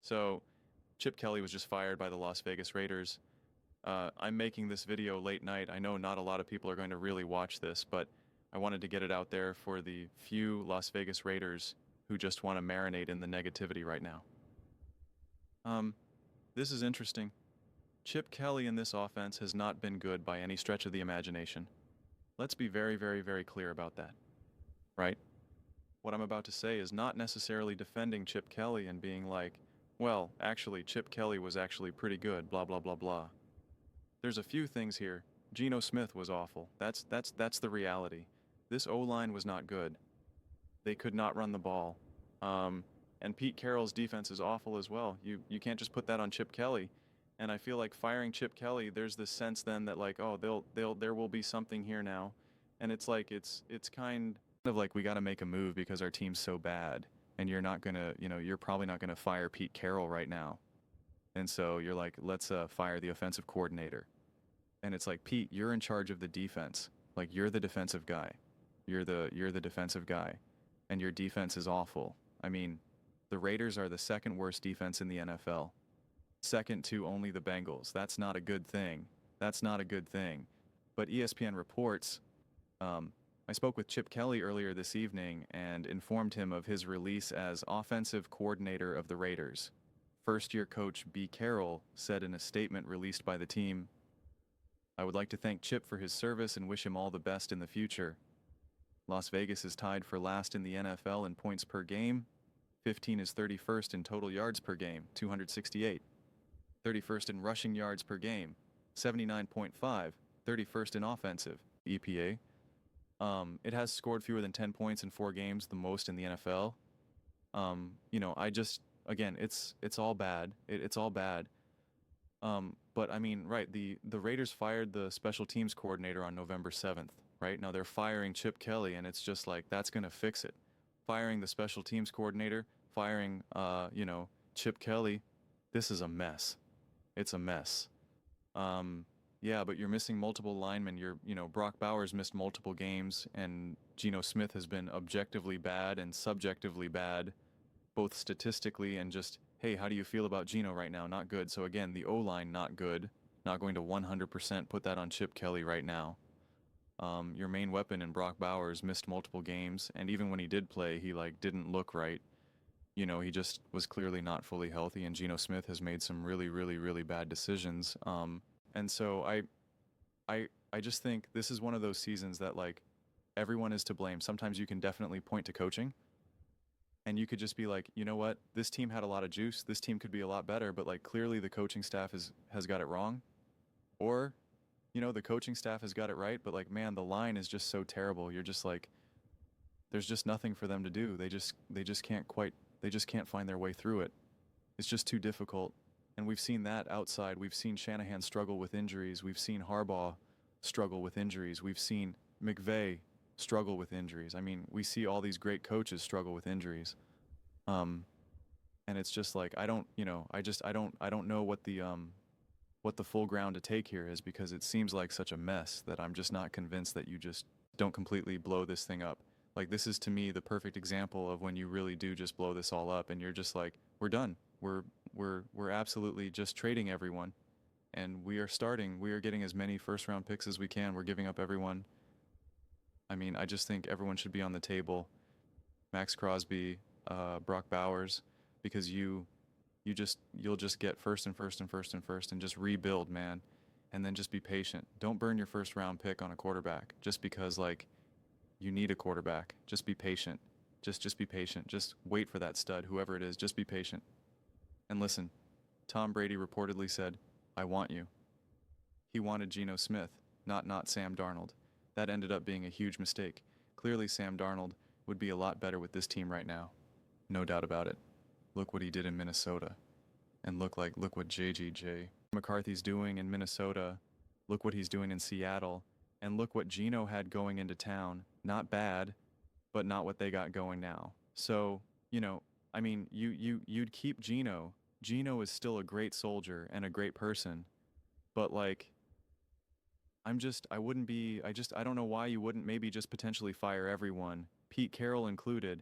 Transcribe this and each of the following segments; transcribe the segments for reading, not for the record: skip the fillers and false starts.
So, Chip Kelly was just fired by the Las Vegas Raiders. I'm making this video late night. I know not a lot of people are going to really watch this, but I wanted to get it out there for the few Las Vegas Raiders who just want to marinate in the negativity right now. This is interesting. Chip Kelly in this offense has not been good by any stretch of the imagination. Let's be very, very, very clear about that, right? What I'm about to say is not necessarily defending Chip Kelly and being like, well, actually, Chip Kelly was actually pretty good, blah, blah, blah, blah. There's a few things here. Geno Smith was awful. That's the reality. This O-line was not good. They could not run the ball. And Pete Carroll's defense is awful as well. You can't just put that on Chip Kelly. And I feel like firing Chip Kelly, there's this sense then that like, oh, there will be something here now. And it's like it's kind of like we got to make a move because our team's so bad. And you're not gonna, you're probably not gonna fire Pete Carroll right now. And so you're like, let's fire the offensive coordinator. And it's like, Pete, you're in charge of the defense. Like you're the defensive guy. You're the defensive guy. And your defense is awful. I mean, the Raiders are the second worst defense in the NFL. Second to only the Bengals. That's not a good thing. That's not a good thing. But ESPN reports, I spoke with Chip Kelly earlier this evening and informed him of his release as offensive coordinator of the Raiders. First-year coach B. Carroll said in a statement released by the team, "I would like to thank Chip for his service and wish him all the best in the future. Las Vegas is tied for last in the NFL in points per game. 15 is 31st in total yards per game, 268. 31st in rushing yards per game, 79.5. 31st in offensive, EPA. It has scored fewer than 10 points in 4 games, the most in the NFL. Again, it's all bad. It's all bad. But I mean, right, the Raiders fired the special teams coordinator on November 7th, right? Now they're firing Chip Kelly, and it's just like, that's going to fix it. Firing the special teams coordinator, firing, Chip Kelly, this is a mess. It's a mess. Yeah, but you're missing multiple linemen. Brock Bowers missed multiple games, and Geno Smith has been objectively bad and subjectively bad, both statistically and just, hey, how do you feel about Geno right now? Not good. So again, the O-line not good. Not going to 100% put that on Chip Kelly right now. Your main weapon in Brock Bowers missed multiple games, and even when he did play, he didn't look right. He just was clearly not fully healthy, and Geno Smith has made some really, really, really bad decisions. And so I just think this is one of those seasons that everyone is to blame. Sometimes you can definitely point to coaching, and you could just be like, you know what, this team had a lot of juice. This team could be a lot better, but clearly the coaching staff has got it wrong, or the coaching staff has got it right. But man, the line is just so terrible. You're just like, there's just nothing for them to do. They just can't find their way through it. It's just too difficult. And we've seen that outside. We've seen Shanahan struggle with injuries. We've seen Harbaugh struggle with injuries. We've seen McVay struggle with injuries. I mean, we see all these great coaches struggle with injuries. And it's just I don't know what the full ground to take here is, because it seems like such a mess that I'm just not convinced that you just don't completely blow this thing up. This is to me the perfect example of when you really do just blow this all up and you're just like, we're done. We're absolutely just trading everyone, and we are getting as many first round picks as we can. We're giving up everyone. I mean, I just think everyone should be on the table. Max Crosby, Brock Bowers, because you'll just get first and just rebuild, man. And then just be patient. Don't burn your first round pick on a quarterback just because you need a quarterback. Just be patient. Just be patient. Just wait for that stud, whoever it is. Just be patient. And listen, Tom Brady reportedly said, "I want you." He wanted Geno Smith, not Sam Darnold. That ended up being a huge mistake. Clearly Sam Darnold would be a lot better with this team right now. No doubt about it. Look what he did in Minnesota. And look what JGJ McCarthy's doing in Minnesota. Look what he's doing in Seattle. And look what Geno had going into town. Not bad, but not what they got going now. So, I mean, you'd keep Geno. Geno is still a great soldier and a great person. But I don't know why you wouldn't maybe just potentially fire everyone, Pete Carroll included.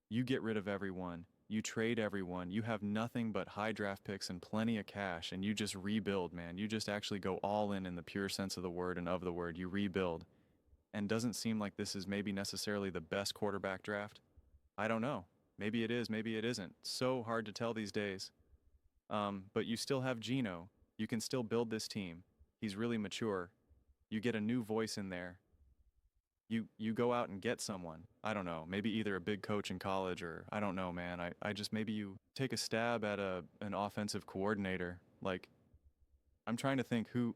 You get rid of everyone. You trade everyone. You have nothing but high draft picks and plenty of cash, and you just rebuild, man. You just actually go all in the pure sense of the word and of the word. You rebuild. And doesn't seem like this is maybe necessarily the best quarterback draft. I don't know. Maybe it is, maybe it isn't. So hard to tell these days. But you still have Geno. You can still build this team. He's really mature. You get a new voice in there. You go out and get someone. I don't know. Maybe either a big coach in college or I don't know, man. I just maybe you take a stab at an offensive coordinator. Like I'm trying to think who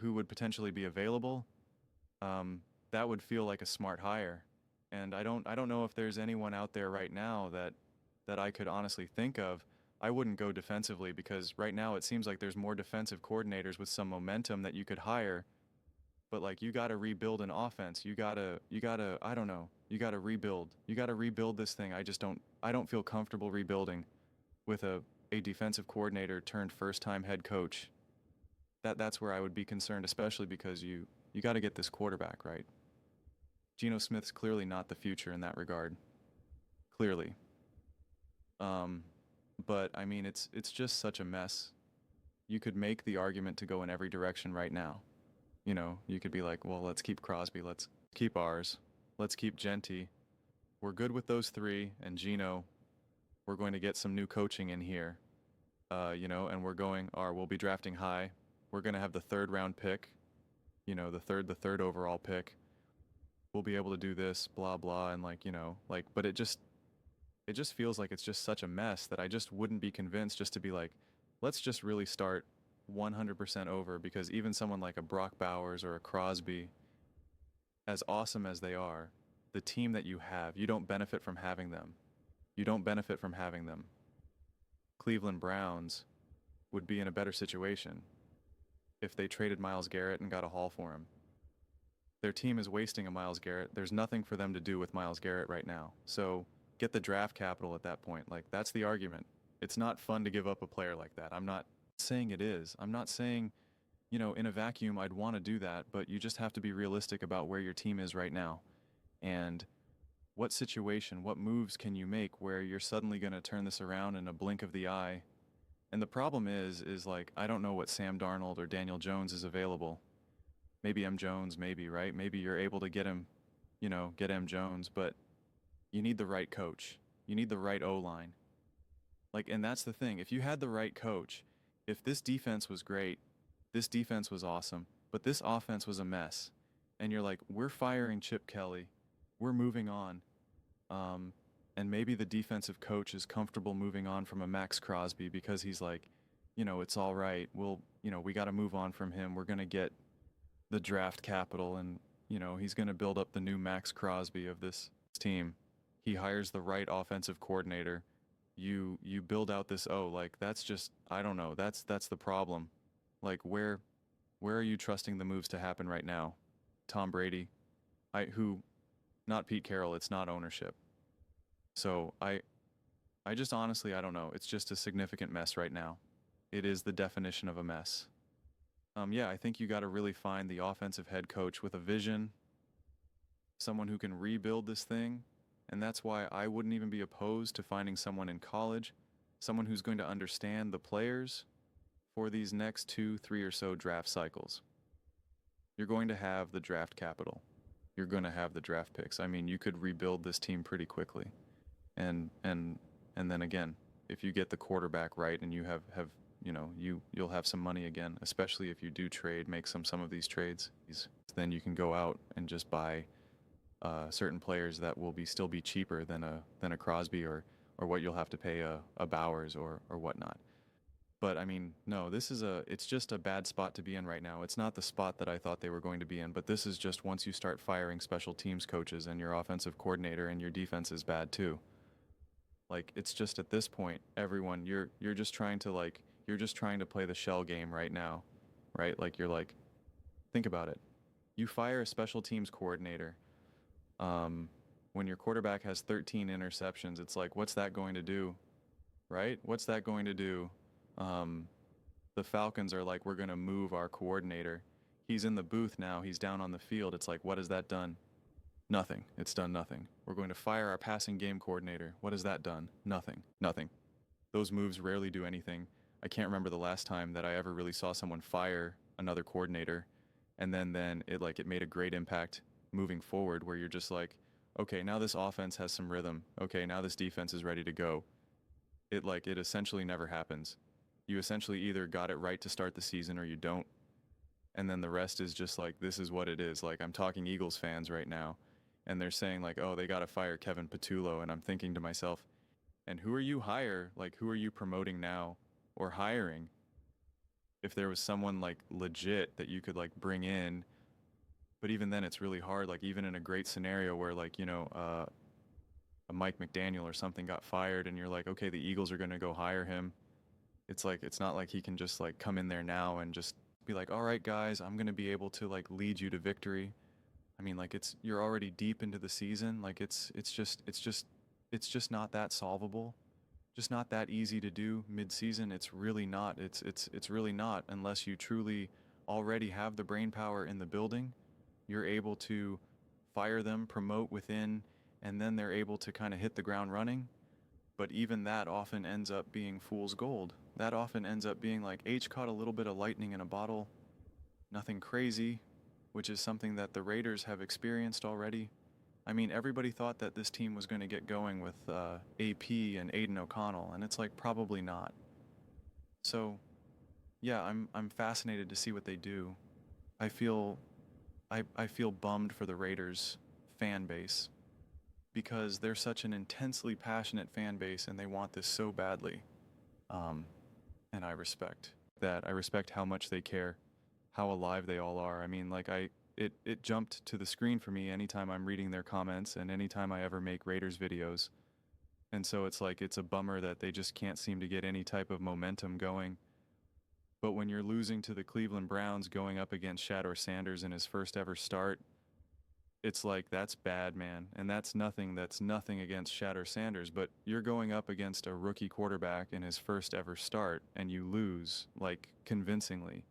would potentially be available. That would feel like a smart hire. And I don't know if there's anyone out there right now that I could honestly think of. I wouldn't go defensively because right now it seems like there's more defensive coordinators with some momentum that you could hire. But like you got to rebuild an offense. You got to I don't know. You got to rebuild. You got to rebuild this thing. I don't feel comfortable rebuilding with a defensive coordinator turned first-time head coach. That's where I would be concerned, especially because you got to get this quarterback right. Geno Smith's clearly not the future in that regard. Clearly. Um, but I mean, it's just such a mess. You could make the argument to go in every direction right now. You know, you could be like, well, let's keep Crosby, let's keep ours, let's keep Genty. We're good with those three, and Geno, we're going to get some new coaching in here. And we'll be drafting high. We're going to have the third round pick, the third overall pick. We'll be able to do this, blah blah, and but it just feels like it's just such a mess that I just wouldn't be convinced just to be like, let's just really start 100% over because even someone like a Brock Bowers or a Crosby, as awesome as they are, the team that you have, you don't benefit from having them. You don't benefit from having them. Cleveland Browns would be in a better situation if they traded Myles Garrett and got a haul for him. Their team is wasting a Myles Garrett. There's nothing for them to do with Myles Garrett right now. So get the draft capital at that point. Like, that's the argument. It's not fun to give up a player like that. I'm not saying it is. I'm not saying, in a vacuum, I'd want to do that, but you just have to be realistic about where your team is right now. And what situation, what moves can you make where you're suddenly going to turn this around in a blink of the eye? And the problem is like, I don't know what Sam Darnold or Daniel Jones is available. Maybe M. Jones, maybe, right? Maybe you're able to get him, get M. Jones, but you need the right coach. You need the right O-line. Like, and that's the thing. If you had the right coach, if this defense was great, this defense was awesome, but this offense was a mess, and you're like, we're firing Chip Kelly, we're moving on, and maybe the defensive coach is comfortable moving on from a Max Crosby because he's like, it's all right. We got to move on from him. We're going to get the draft capital and, he's going to build up the new Max Crosby of this team. He hires the right offensive coordinator. You build out this, that's just, I don't know. That's the problem. Like where are you trusting the moves to happen right now? Tom Brady, not Pete Carroll, it's not ownership. So I just honestly, I don't know. It's just a significant mess right now. It is the definition of a mess. Yeah, I think you got to really find the offensive head coach with a vision, someone who can rebuild this thing. And that's why I wouldn't even be opposed to finding someone in college, someone who's going to understand the players for these next 2, 3 or so draft cycles. You're going to have the draft capital. You're going to have the draft picks. I mean, you could rebuild this team pretty quickly. And then again, if you get the quarterback right and you have you'll have some money again, especially if you do make some of these trades. Then you can go out and just buy certain players that will still be cheaper than a Crosby or what you'll have to pay a Bowers or whatnot. But I mean, no, it's just a bad spot to be in right now. It's not the spot that I thought they were going to be in, but this is just once you start firing special teams coaches and your offensive coordinator and your defense is bad too. Like, it's just at this point, everyone, you're just trying to play the shell game right now, right? Like, think about it. You fire a special teams coordinator. When your quarterback has 13 interceptions, it's like, what's that going to do, right? What's that going to do? The Falcons are like, we're going to move our coordinator. He's in the booth now. He's down on the field. It's like, what has that done? Nothing. It's done nothing. We're going to fire our passing game coordinator. What has that done? Nothing. Nothing. Those moves rarely do anything. I can't remember the last time that I ever really saw someone fire another coordinator and then it made a great impact moving forward where you're just like, okay, now this offense has some rhythm. Okay, now this defense is ready to go. It essentially never happens. You essentially either got it right to start the season or you don't. And then the rest is just like, this is what it is. Like, I'm talking Eagles fans right now, and they're saying like, oh, they got to fire Kevin Patullo, and I'm thinking to myself, and who are you who are you promoting now or hiring? If there was someone like legit that you could like bring in, but even then it's really hard. Like even in a great scenario where a Mike McDaniel or something got fired, and you're like, okay, the Eagles are going to go hire him. It's like it's not like he can just like come in there now and just be like, all right, guys, I'm going to be able to like lead you to victory. I mean, like you're already deep into the season. Like it's just not that solvable. Just not that easy to do mid-season. It's really not. It's really not unless you truly already have the brain power in the building. You're able to fire them, promote within, and then they're able to kind of hit the ground running. But even that often ends up being fool's gold. That often ends up being like H caught a little bit of lightning in a bottle, nothing crazy, which is something that the Raiders have experienced already. I mean, everybody thought that this team was going to get going with AP and Aiden O'Connell, and it's like probably not. So, yeah, I'm fascinated to see what they do. I feel I feel bummed for the Raiders fan base because they're such an intensely passionate fan base and they want this so badly. Um, and I respect that. I respect how much they care, how alive they all are. I mean, like it jumped to the screen for me anytime I'm reading their comments and anytime I ever make Raiders videos. And so it's like it's a bummer that they just can't seem to get any type of momentum going. But when you're losing to the Cleveland Browns going up against Shador Sanders in his first ever start, it's like that's bad, man. And that's nothing against Shador Sanders, but you're going up against a rookie quarterback in his first ever start and you lose like convincingly.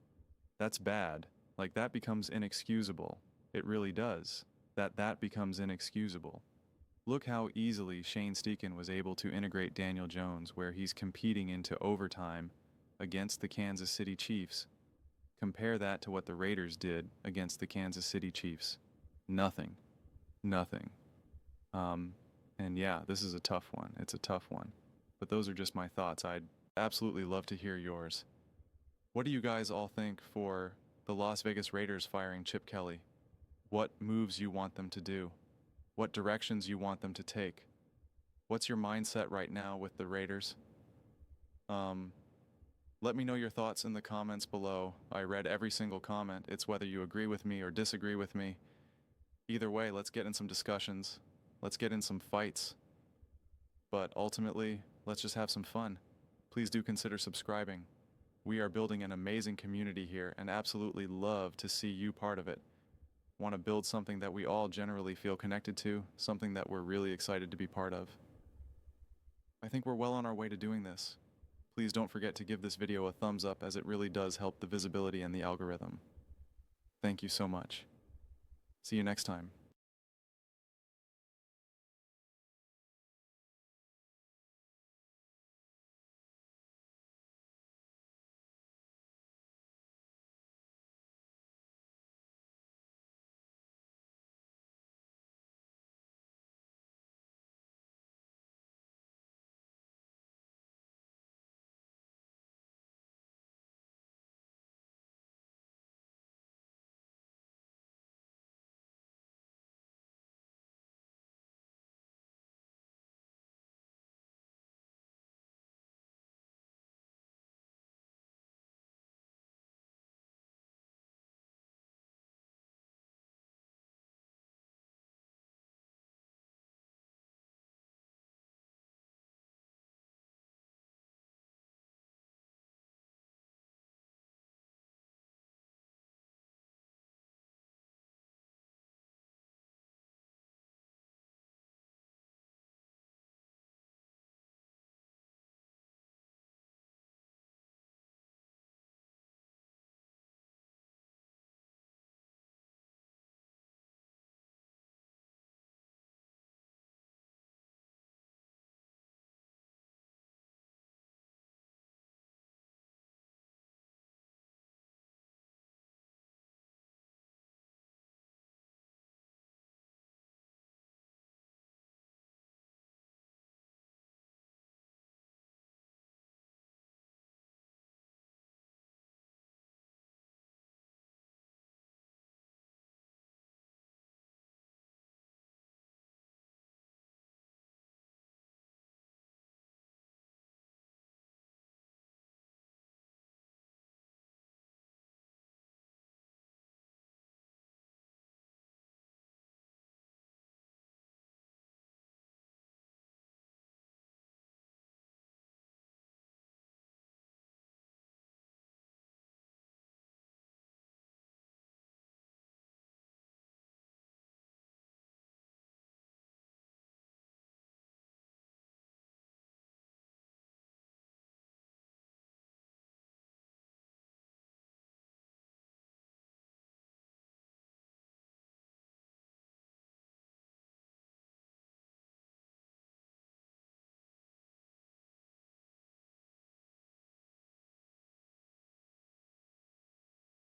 That's bad. Like that becomes inexcusable. It really does. That becomes inexcusable. Look how easily Shane Steichen was able to integrate Daniel Jones where he's competing into overtime against the Kansas City Chiefs. Compare that to what the Raiders did against the Kansas City Chiefs. Nothing. Nothing. Um, and yeah, this is a tough one. It's a tough one. But those are just my thoughts. I'd absolutely love to hear yours. What do you guys all think for the Las Vegas Raiders firing Chip Kelly? What moves you want them to do? What directions you want them to take? What's your mindset right now with the Raiders? Um, Let me know your thoughts in the comments below. I read every single comment. It's whether you agree with me or disagree with me. Either way, let's get in some discussions. Let's get in some fights. But ultimately, let's just have some fun. Please do consider subscribing. We are building an amazing community here and absolutely love to see you part of it. Want to build something that we all generally feel connected to, something that we're really excited to be part of. I think we're well on our way to doing this. Please don't forget to give this video a thumbs up as it really does help the visibility and the algorithm. Thank you so much. See you next time.